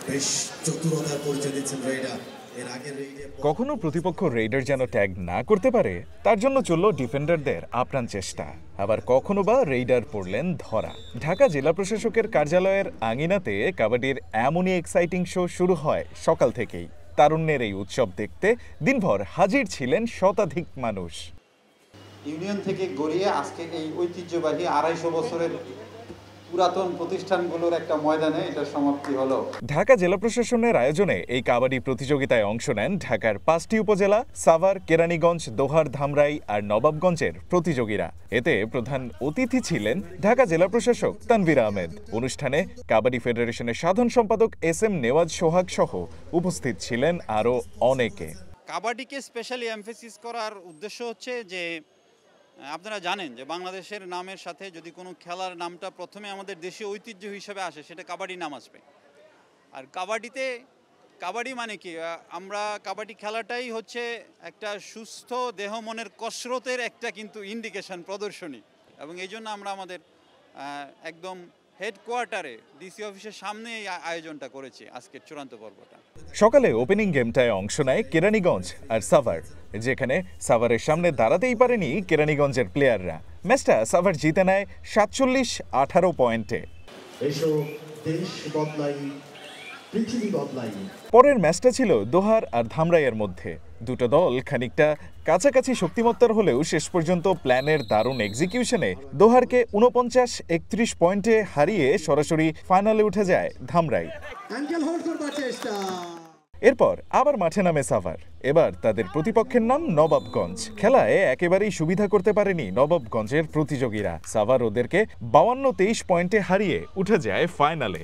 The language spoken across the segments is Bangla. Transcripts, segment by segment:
বেশ চতুরতার পরিচয় দিচ্ছেন রেইডার। এর আগে কখনো প্রতিপক্ষ রেইডার যেন ট্যাগ না করতে পারে তার জন্য চলল ডিফেন্ডারদের আপ্রাণ চেষ্টা। আবার কখনো বা রেইডার পড়লেন ধরা। ঢাকা জেলা প্রশাসকের কার্যালয়ের আঙিনাতে কাবাডির এমনই এক্সাইটিং শো শুরু হয় সকাল থেকেই। তারুণ্যের এই উৎসব দেখতে দিনভর হাজির ছিলেন শতাধিক মানুষ। ইউনিয়ন থেকে গড়িয়ে আজকে এই ঐতিহ্যবাহী ২৫০ বছরের পুরাতন প্রতিষ্ঠানগুলোর একটা ময়দানে এটা সমাপ্তি হলো। ঢাকা জেলা প্রশাসনের আয়োজনে এই কাবাডি প্রতিযোগিতায় অংশ নেন ঢাকার ৫টি উপজেলা, সাভার, কেরানীগঞ্জ, দোহার, ধামরাই আর নবাবগঞ্জের প্রতিযোগীরা। এতে প্রধান অতিথি ছিলেন ঢাকা জেলা প্রশাসক তানভীর আহমেদ। অনুষ্ঠানে কাবাডি ফেডারেশনের সাধারণ সম্পাদক SM নেওয়াজ সোহাগ সহ উপস্থিত ছিলেন আরও অনেকে। কাবাডিকে স্পেশালি এমফেসিস করার উদ্দেশ্য হচ্ছে যে আপনারা জানেন যে বাংলাদেশের নামের সাথে যদি কোনো খেলার নামটা প্রথমে আমাদের দেশীয় ঐতিহ্য হিসেবে আসে সেটা কাবাডি নাম আসবে। আর কাবাডি মানে কি, আমরা কাবাডি খেলাটাই হচ্ছে একটা সুস্থ দেহ মনের কসরতের একটা কিন্তু ইন্ডিকেশন, প্রদর্শনী। এবং এই জন্য আমরা আমাদের একদম হেডকোয়ার্টারে ডিসি অফিসের সামনে এই আয়োজনটা করেছি আজকের চূড়ান্ত পর্বটা। সকালে ওপেনিং গেমটায় অংশ নেয় কেরানীগঞ্জ আর সাভার, যেখানে সাভারের সামনে দাঁড়াতেই পারেনি কেরানীগঞ্জের প্লেয়াররা। ম্যাচটা সাভার জিতে নেয় ৪৭-১৮ পয়েন্টে। পরের ম্যাচটা ছিল দোহার আর ধামরাইয়ের মধ্যে। দুটো দল খানিকটা কাছাকাছি শক্তিমত্তার হলেও শেষ পর্যন্ত প্ল্যানের দারুণ এক্সিকিউশনে দোহারকে ৪৯-৩১ পয়েন্টে হারিয়ে সরাসরি ফাইনালে উঠে যায় ধামরাই। এরপর আবার মাঠে নামে সাভার। এবার তাদের প্রতিপক্ষের নাম নবাবগঞ্জ। খেলায় একেবারেই সুবিধা করতে পারেনি নবাবগঞ্জের প্রতিযোগীরা। সাভার ওদেরকে ৫২-২৩ পয়েন্টে হারিয়ে উঠে যায় ফাইনালে।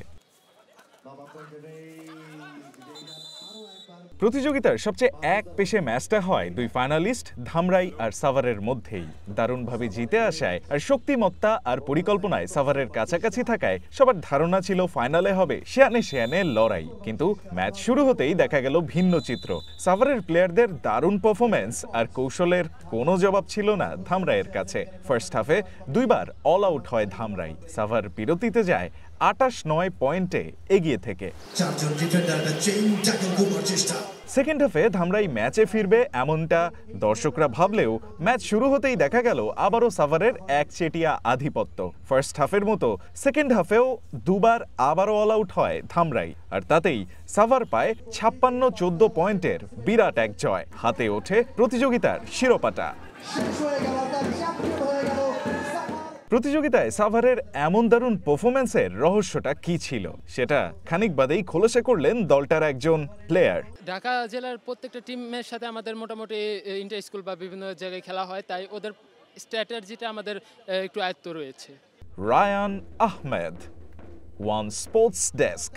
প্রতিযোগিতার সবচেয়ে এক পেশে ম্যাচটা হয় দুই ফাইনালিস্ট ধামরাই আর সাভারের মধ্যেই। দারুণভাবে জিতে আসায় আর শক্তিমত্তা আর পরিকল্পনায় সাভারের কাছাকাছি থাকায় সবার ধারণা ছিল ফাইনালে হবে সেয়ানে লড়াই। কিন্তু ম্যাচ শুরু হতেই দেখা গেল ভিন্ন চিত্র। সাভারের প্লেয়ারদের দারুণ পারফরম্যান্স আর কৌশলের কোনো জবাব ছিল না ধামরাইয়ের কাছে। ফার্স্ট হাফে দুইবার অল আউট হয় ধামরাই। সাভার বিরতিতে যায় ২৮-৯ পয়েন্টে এগিয়ে থেকে। সেকেন্ড হাফে ধামরাই ম্যাচে ফিরবে এমনটা দর্শকরা ভাবলেও ম্যাচ শুরু হতেই দেখা গেল আবারও সাভারের একচেটিয়া আধিপত্য। ফার্স্ট হাফের মতো সেকেন্ড হাফেও দুবার আবারও অল আউট হয় ধামরাই। আর তাতেই সাভার পায় ৫৬-১৪ পয়েন্টের বিরাট এক জয়। হাতে ওঠে প্রতিযোগিতার শিরোপাটা। প্রতিযোগিতায় সাভারের এমন দারুণ পারফরম্যান্সের রহস্যটা কি ছিল সেটা খানিক বাদেই খোলাসা করলেন দলটার একজন প্লেয়ার। ঢাকা জেলার প্রত্যেকটা টিমের সাথে আমাদের মোটামুটি ইন্টার স্কুল বা বিভিন্ন জায়গায় খেলা হয়, তাই ওদের স্ট্র্যাটেজিটা আমাদের একটু আয়ত্ত রয়েছে। Rayan Ahmed, one sports desk.